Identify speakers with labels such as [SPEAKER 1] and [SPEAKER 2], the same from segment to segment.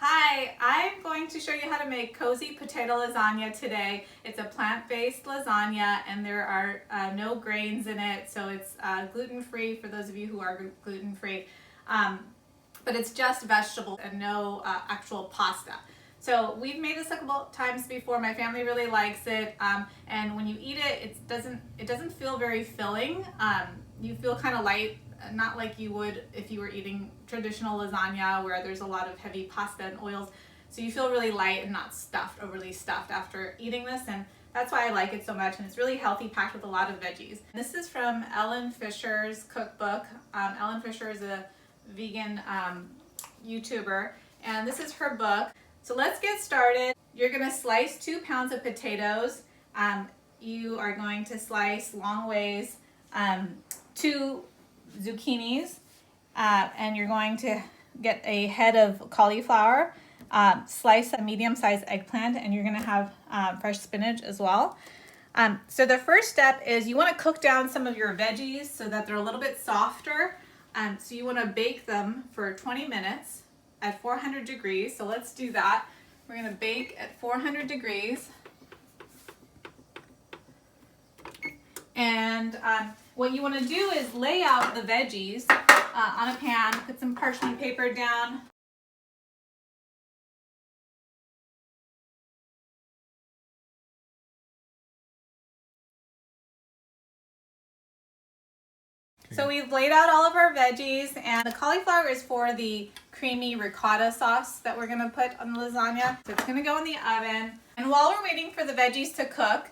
[SPEAKER 1] Hi, I'm going to show you how to make cozy potato lasagna today. It's a plant-based lasagna and there are no grains in it, so it's gluten-free for those of you who are gluten-free. But it's just vegetables and no actual pasta. So we've made this a couple times before. My family really likes it, and when you eat it, it doesn't feel very filling. You feel kind of light, not like you would if you were eating traditional lasagna where there's a lot of heavy pasta and oils. So you feel really light and not stuffed, overly stuffed after eating this, and that's why I like it so much. And it's really healthy, packed with a lot of veggies. This is from Ellen Fisher's cookbook. Ellen Fisher is a vegan YouTuber, and this is her book. So let's get started. You're gonna slice 2 pounds of potatoes. You are going to slice long ways 2 zucchinis, and you're going to get a head of cauliflower, slice a medium-sized eggplant, and you're going to have fresh spinach as well. So the first step is you want to cook down some of your veggies so that they're a little bit softer. So you want to bake them for 20 minutes at 400 degrees. So let's do that. We're going to bake at 400 degrees. And what you want to do is lay out the veggies on a pan, put some parchment paper down. So we've laid out all of our veggies, and the cauliflower is for the creamy ricotta sauce that we're going to put on the lasagna. So it's going to go in the oven. And while we're waiting for the veggies to cook,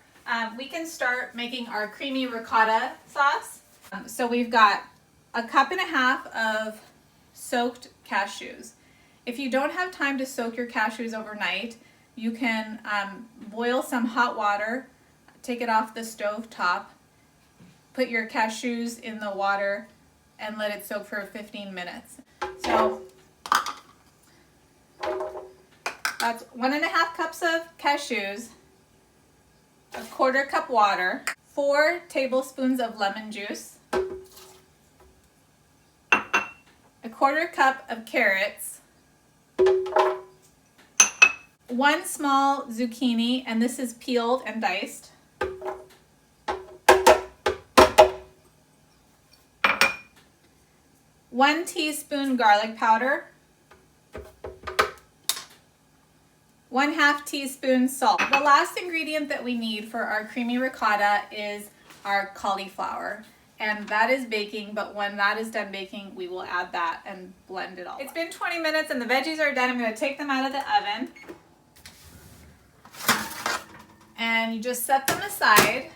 [SPEAKER 1] we can start making our creamy ricotta sauce. So we've got 1.5 cups of soaked cashews. If you don't have time to soak your cashews overnight, you can boil some hot water, take it off the stove top, put your cashews in the water, and let it soak for 15 minutes. So that's 1.5 cups of cashews, 1/4 cup water, 4 tablespoons of lemon juice, 1/4 cup of carrots, 1 small zucchini, and this is peeled and diced, 1 teaspoon garlic powder, 1/2 teaspoon salt. The last ingredient that we need for our creamy ricotta is our cauliflower, and that is baking, but when that is done baking, we will add that and blend it all. It's been 20 minutes and the veggies are done. I'm going to take them out of the oven, and you just set them aside.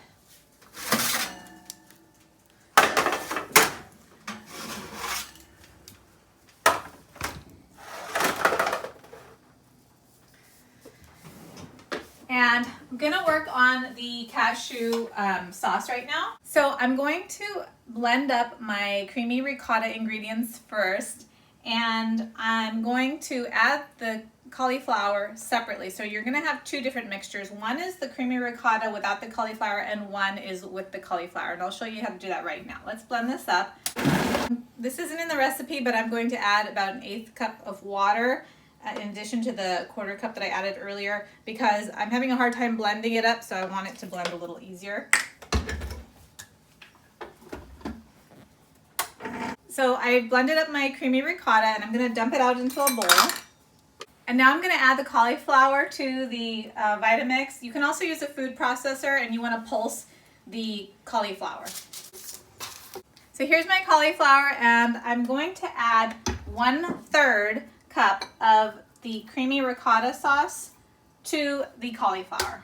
[SPEAKER 1] And I'm gonna work on the cashew sauce right now. So I'm going to blend up my creamy ricotta ingredients first, and I'm going to add the cauliflower separately. So you're gonna have 2 different mixtures. One is the creamy ricotta without the cauliflower, and one is with the cauliflower. And I'll show you how to do that right now. Let's blend this up. This isn't in the recipe, but I'm going to add about 1/8 cup of water in addition to the 1/4 cup that I added earlier, because I'm having a hard time blending it up, so I want it to blend a little easier. So I blended up my creamy ricotta, and I'm going to dump it out into a bowl. And now I'm going to add the cauliflower to the Vitamix. You can also use a food processor, and you want to pulse the cauliflower. So here's my cauliflower, and I'm going to add 1/3 cup of the creamy ricotta sauce to the cauliflower.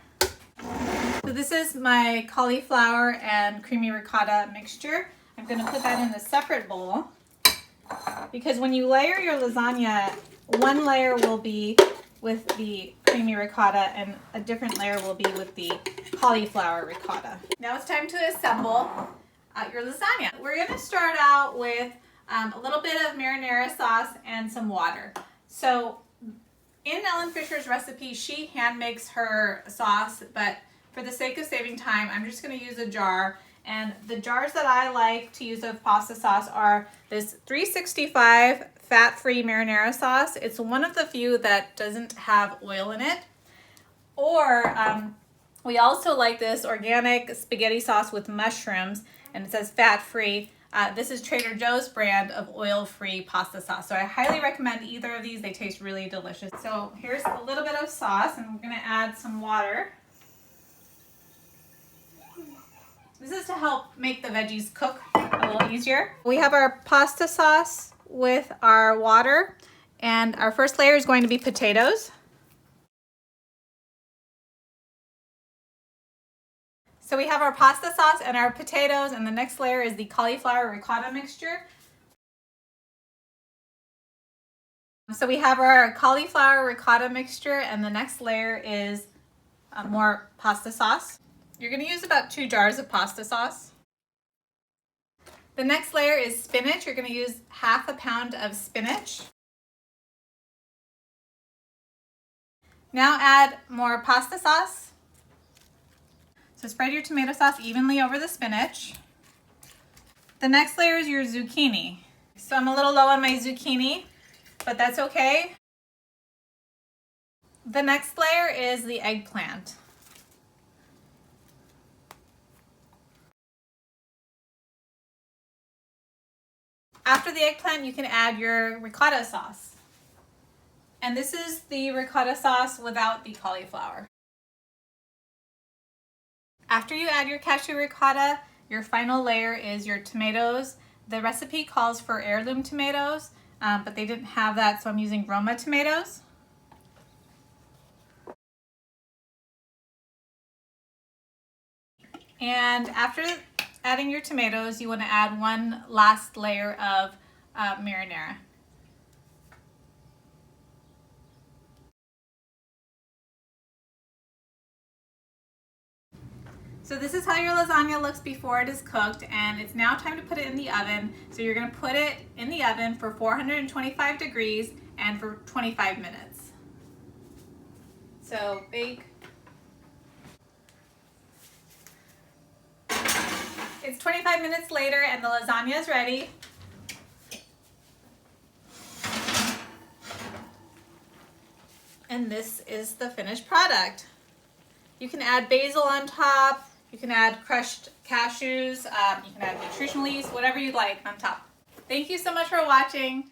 [SPEAKER 1] So this is my cauliflower and creamy ricotta mixture. I'm going to put that in a separate bowl, because when you layer your lasagna, one layer will be with the creamy ricotta and a different layer will be with the cauliflower ricotta. Now it's time to assemble your lasagna. We're going to start out with a little bit of marinara sauce and some water. So in Ellen Fisher's recipe, she hand makes her sauce, but for the sake of saving time, I'm just going to use a jar. And the jars that I like to use of pasta sauce are this 365 fat-free marinara sauce. It's one of the few that doesn't have oil in it. Or we also like this organic spaghetti sauce with mushrooms, and it says fat-free. This is Trader Joe's brand of oil-free pasta sauce. So I highly recommend either of these. They taste really delicious. So here's a little bit of sauce, and we're gonna add some water. This is to help make the veggies cook a little easier. We have our pasta sauce with our water, and our first layer is going to be potatoes. So we have our pasta sauce and our potatoes, and the next layer is the cauliflower ricotta mixture. So we have our cauliflower ricotta mixture, and the next layer is more pasta sauce. You're going to use about 2 jars of pasta sauce. The next layer is spinach. You're going to use half a pound of spinach. Now add more pasta sauce. So spread your tomato sauce evenly over the spinach. The next layer is your zucchini. So I'm a little low on my zucchini, but that's okay. The next layer is the eggplant. After the eggplant, you can add your ricotta sauce. And this is the ricotta sauce without the cauliflower. After you add your cashew ricotta, your final layer is your tomatoes. The recipe calls for heirloom tomatoes, but they didn't have that, so I'm using Roma tomatoes. And after adding your tomatoes, you want to add one last layer of marinara. So this is how your lasagna looks before it is cooked, and it's now time to put it in the oven. So you're going to put it in the oven for 425 degrees and for 25 minutes. So bake. It's 25 minutes later and the lasagna is ready. And this is the finished product. You can add basil on top. You can add crushed cashews. You can add nutritional yeast, whatever you'd like on top. Thank you so much for watching.